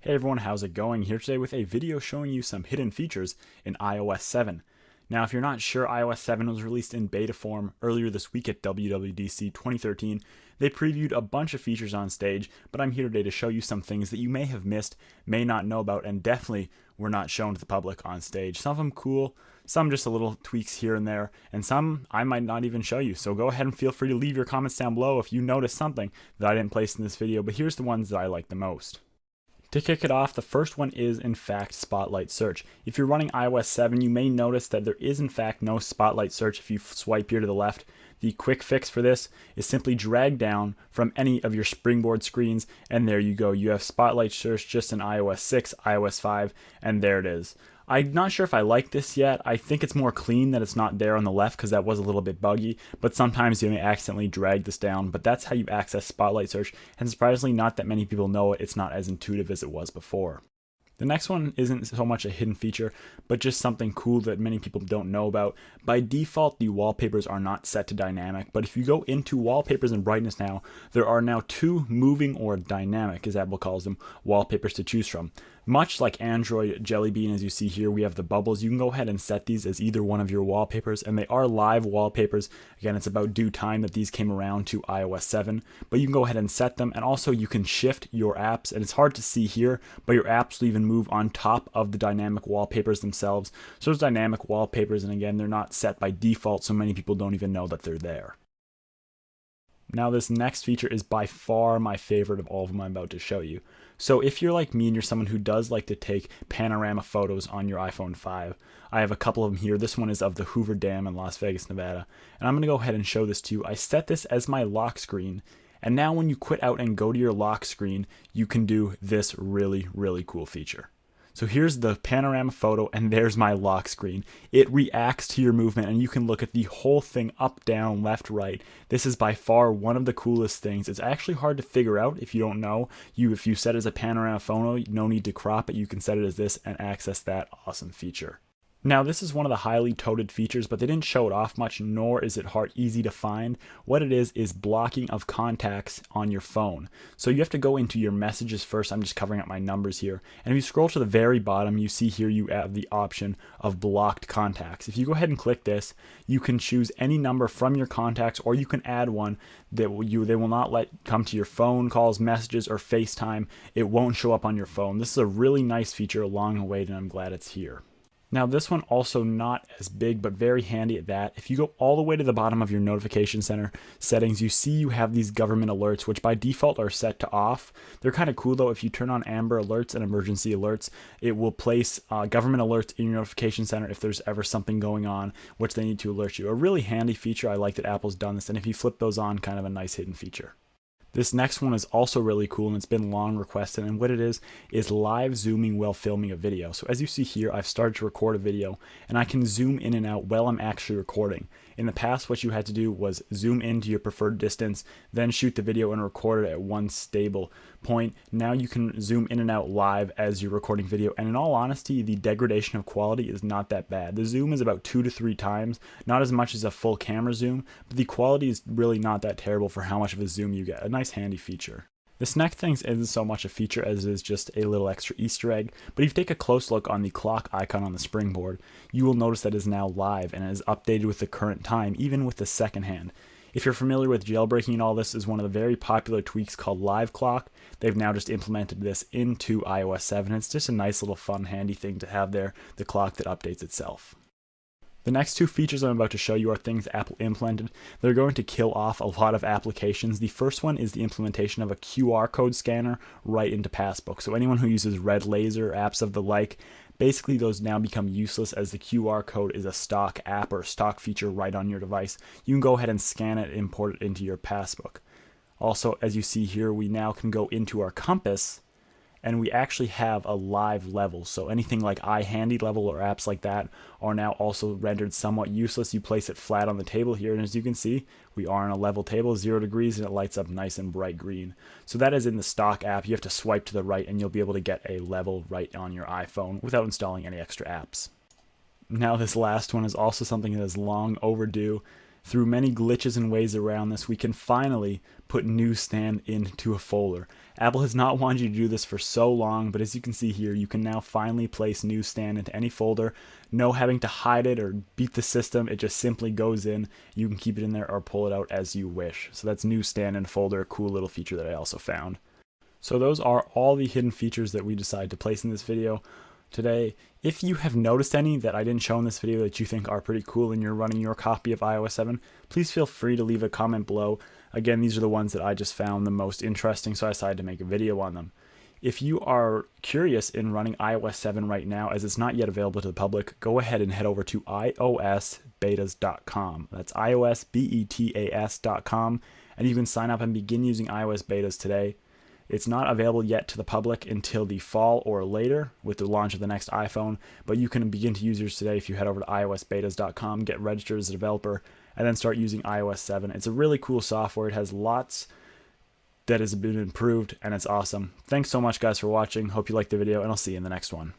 Hey everyone, how's it going? Here today with a video showing you some hidden features in iOS 7. Now, if you're not sure, iOS 7 was released in beta form earlier this week at WWDC 2013. They previewed a bunch of features on stage, but I'm here today to show you some things that you may have missed, may not know about, and definitely were not shown to the public on stage. Some of them cool, some just a little tweaks here and there, and some I might not even show you. So go ahead and feel free to leave your comments down below if you notice something that I didn't place in this video, but here's the ones that I like the most. To kick it off, the first one is in fact Spotlight Search. If you're running iOS 7, you may notice that there is in fact no Spotlight Search if you swipe here to the left. The quick fix for this is simply drag down from any of your springboard screens, and there you go. You have Spotlight Search just in iOS 6, iOS 5, and there it is. I'm not sure if I like this yet. I think it's more clean that it's not there on the left because that was a little bit buggy, but sometimes you may accidentally drag this down, but that's how you access Spotlight Search, and surprisingly not that many people know it. It's not as intuitive as it was before. The next one isn't so much a hidden feature, but just something cool that many people don't know about. By default, the wallpapers are not set to dynamic, but if you go into wallpapers and brightness now, there are now two moving or dynamic, as Apple calls them, wallpapers to choose from. Much like Android Jelly Bean, as you see here, we have the bubbles. You can go ahead and set these as either one of your wallpapers, and they are live wallpapers. Again, it's about due time that these came around to iOS 7, but you can go ahead and set them, and also you can shift your apps, and it's hard to see here, but your apps will even move on top of the dynamic wallpapers themselves. So those dynamic wallpapers, and again, they're not set by default, so many people don't even know that they're there. Now this next feature is by far my favorite of all of them I'm about to show you. So if you're like me and you're someone who does like to take panorama photos on your iPhone 5, I have a couple of them here. This one is of the Hoover Dam in Las Vegas, Nevada. And I'm going to go ahead and show this to you. I set this as my lock screen. And now when you quit out and go to your lock screen, you can do this really, really cool feature. So here's the panorama photo, and there's my lock screen. It reacts to your movement, and you can look at the whole thing up, down, left, right. This is by far one of the coolest things. It's actually hard to figure out if you don't know. If you set it as a panorama photo, no need to crop it. You can set it as this and access that awesome feature. Now, this is one of the highly touted features, but they didn't show it off much, nor is it easy to find. What it is blocking of contacts on your phone. So you have to go into your messages first. I'm just covering up my numbers here. And if you scroll to the very bottom, you see here you have the option of blocked contacts. If you go ahead and click this, you can choose any number from your contacts, or you can add one that they will not let come to your phone calls, messages, or FaceTime. It won't show up on your phone. This is a really nice feature, long awaited, and I'm glad it's here. Now this one also not as big, but very handy at that. If you go all the way to the bottom of your notification center settings, you see you have these government alerts, which by default are set to off. They're kind of cool though. If you turn on Amber Alerts and Emergency Alerts, it will place government alerts in your notification center if there's ever something going on, which they need to alert you. A really handy feature. I like that Apple's done this, and if you flip those on, kind of a nice hidden feature. This next one is also really cool, and it's been long requested, and what it is live zooming while filming a video. So as you see here, I've started to record a video, and I can zoom in and out while I'm actually recording. In the past, what you had to do was zoom into your preferred distance, then shoot the video and record it at one stable point. Now you can zoom in and out live as you're recording video, and in all honesty, the degradation of quality is not that bad. The zoom is about 2 to 3 times, not as much as a full camera zoom, but the quality is really not that terrible for how much of a zoom you get. A nice handy feature. This next thing isn't so much a feature as it is just a little extra Easter egg, but if you take a close look on the clock icon on the springboard, you will notice that it is now live and it is updated with the current time, even with the second hand. If you're familiar with jailbreaking and all, this is one of the very popular tweaks called Live Clock. They've now just implemented this into iOS 7. It's just a nice little fun, handy thing to have there, the clock that updates itself. The next two features I'm about to show you are things Apple implemented. They're going to kill off a lot of applications. The first one is the implementation of a QR code scanner right into Passbook. So anyone who uses Red Laser, apps of the like, basically those now become useless as the QR code is a stock app or stock feature right on your device. You can go ahead and scan it and import it into your Passbook. Also, as you see here, we now can go into our compass, and we actually have a live level. So anything like iHandy level or apps like that are now also rendered somewhat useless. You place it flat on the table here, and as you can see, we are on a level table, 0 degrees, and it lights up nice and bright green. So that is in the stock app. You have to swipe to the right, and you'll be able to get a level right on your iPhone without installing any extra apps. Now this last one is also something that is long overdue. through many glitches and ways around this, we can finally put newsstand into a folder. Apple has not wanted you to do this for so long, but as you can see here, you can now finally place newsstand into any folder. No having to hide it or beat the system, it just simply goes in. You can keep it in there or pull it out as you wish. So that's newsstand in a folder, a cool little feature that I also found. So those are all the hidden features that we decided to place in this video today. If you have noticed any that I didn't show in this video that you think are pretty cool and you're running your copy of iOS 7, please feel free to leave a comment below. Again, these are the ones that I just found the most interesting, so I decided to make a video on them. If you are curious in running iOS 7 right now, as it's not yet available to the public, go ahead and head over to iOSbetas.com. That's iOSbetas.com, and you can sign up and begin using iOS betas today. It's not available yet to the public until the fall or later with the launch of the next iPhone, but you can begin to use yours today if you head over to iOSbetas.com, get registered as a developer, and then start using iOS 7. It's a really cool software. It has lots that has been improved, and it's awesome. Thanks so much, guys, for watching. Hope you liked the video, and I'll see you in the next one.